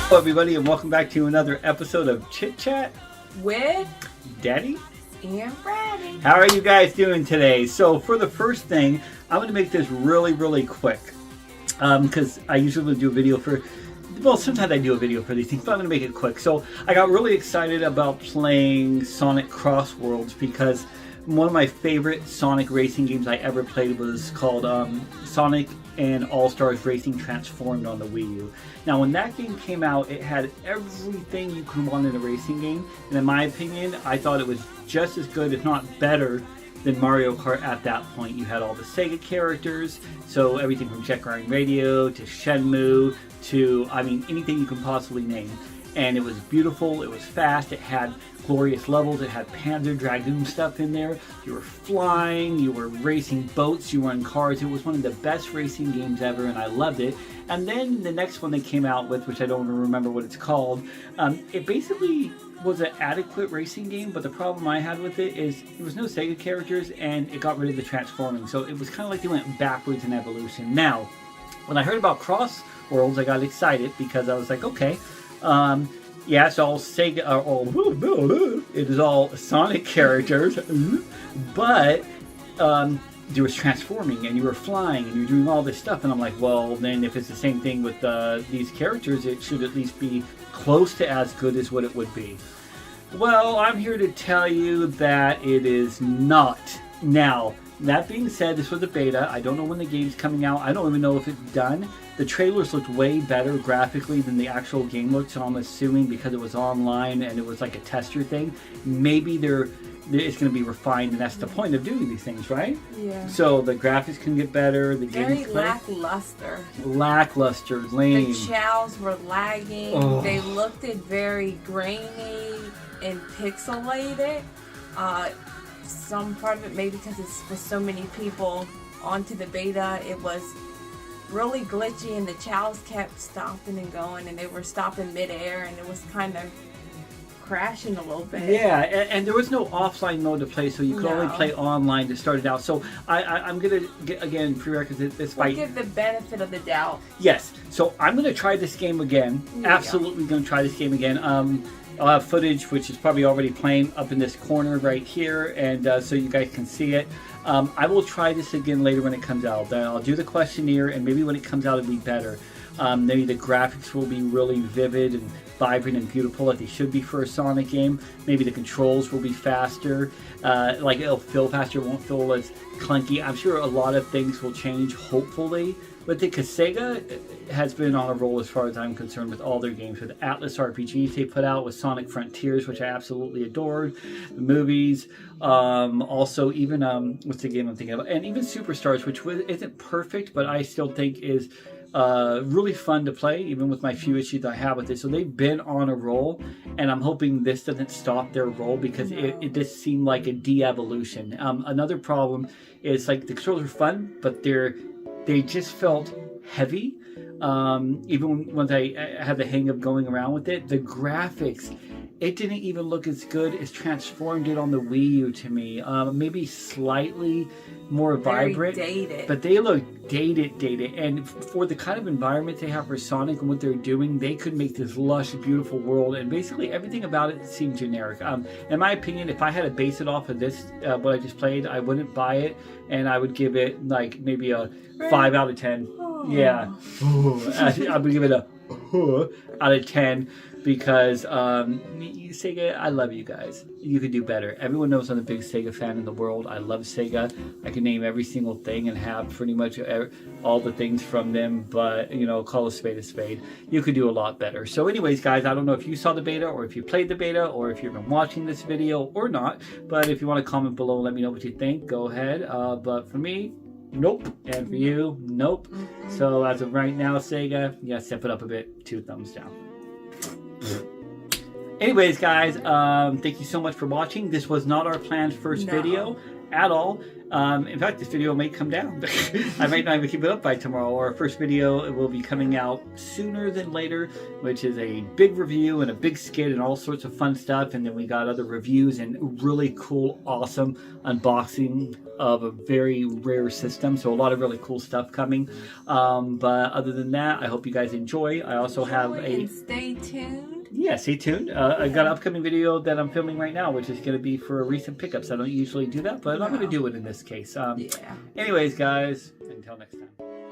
Hello everybody and welcome back to another episode of Chit Chat with Daddy and Brady. How are you guys doing today? So for the first thing, I'm going to make this really quick because I usually do a video for, well, sometimes I do a video for these things, but I'm going to make it quick. So I got really excited about playing Sonic Crossworlds because one of my favorite Sonic racing games I ever played was called Sonic and All-Stars Racing Transformed on the Wii U. Now when that game came out, it had everything you could want in a racing game, and in my opinion, I thought it was just as good, if not better, than Mario Kart at that point. You had all the Sega characters, so everything from Jet Grind Radio to Shenmue to, I mean, anything you can possibly name. And it was beautiful, it was fast, it had glorious levels, it had Panzer Dragoon stuff in there, you were flying, you were racing boats, you were in cars. It was one of the best racing games ever and I loved it. And then the next one they came out with, which I don't even remember what it's called, it basically was an adequate racing game, but the problem I had with it is there was no Sega characters and it got rid of the transforming, so it was kind of like they went backwards in evolution. Now, when I heard about Crossworlds, I got excited because I was like, okay, yeah, it's all Sega, it is all Sonic characters, but there was transforming and you were flying and you were doing all this stuff, and I'm like, well, then if it's the same thing with these characters, it should at least be close to as good as what it would be. Well, I'm here to tell you that it is not. Now, that being said, this was a beta. I don't know when the game's coming out. I don't even know if it's done. The trailers looked way better graphically than the actual game looked, so I'm assuming because it was online and it was like a tester thing, maybe it's going to be refined, and that's the point of doing these things, right? Yeah. So the graphics can get better, the game's very lackluster. Lackluster, lame. The chows were lagging. Oh. They looked very grainy and pixelated. Some part of it maybe because it's for so many people onto the beta, it was really glitchy and the chows kept stopping and going, and they were stopping midair, and it was kind of crashing a little bit. Yeah, and there was no offline mode to play, so you could only play online to start it out. So I'm going to get, again, prerequisite this fight. We'll give the benefit of the doubt. Yes, so I'm going to try this game again. Absolutely going to try this game again. I'll have footage, which is probably already playing up in this corner right here, and so you guys can see it. I will try this again later when it comes out. Then I'll do the questionnaire, and maybe when it comes out it'll be better. Maybe the graphics will be really vivid and vibrant and beautiful like they should be for a Sonic game. Maybe the controls will be faster. Like it'll feel faster, it won't feel as clunky. I'm sure a lot of things will change, hopefully. But because Sega has been on a roll as far as I'm concerned with all their games. With Atlas RPGs they put out, with Sonic Frontiers, which I absolutely adored, the movies, also even, what's the game I'm thinking of? And even Superstars, which isn't perfect, but I still think is really fun to play, even with my few issues I have with it. So they've been on a roll, and I'm hoping this doesn't stop their roll, because it just seemed like a de-evolution. Another problem is, like, the controls are fun, but they just felt heavy. Even once I had the hang of going around with it, the graphics, it didn't even look as good as Transformed did on the Wii U to me. Maybe slightly more vibrant, dated. But they look dated. And for the kind of environment they have for Sonic and what they're doing, they could make this lush, beautiful world. And basically everything about it seemed generic. In my opinion, if I had to base it off of this, what I just played, I wouldn't buy it, and I would give it like maybe a 5 out of 10. Yeah, I would give it a out of 10 because Sega, I love you guys. You could do better. Everyone knows I'm a big Sega fan in the world. I love Sega. I can name every single thing and have pretty much all the things from them, but, you know, call a spade a spade. You could do a lot better. So anyways, guys, I don't know if you saw the beta or if you played the beta or if you've been watching this video or not, but if you want to comment below and let me know what you think, go ahead. But for me, nope. And for you, nope. So as of right now, Sega, yeah, step it up a bit. 2 thumbs down. Anyways, guys, thank you so much for watching. This was not our planned first video. at all. In fact, this video may come down. I might not even keep it up by tomorrow. Our first video will be coming out sooner than later, which is a big review and a big skit and all sorts of fun stuff. And then we got other reviews and really cool, awesome unboxing of a very rare system. So a lot of really cool stuff coming. But other than that, I hope you guys enjoy. I also have and stay tuned. Yeah, stay tuned. I got an upcoming video that I'm filming right now, which is going to be for recent pickups. I don't usually do that, but I'm going to do it in this case. Yeah. Anyways, guys, until next time.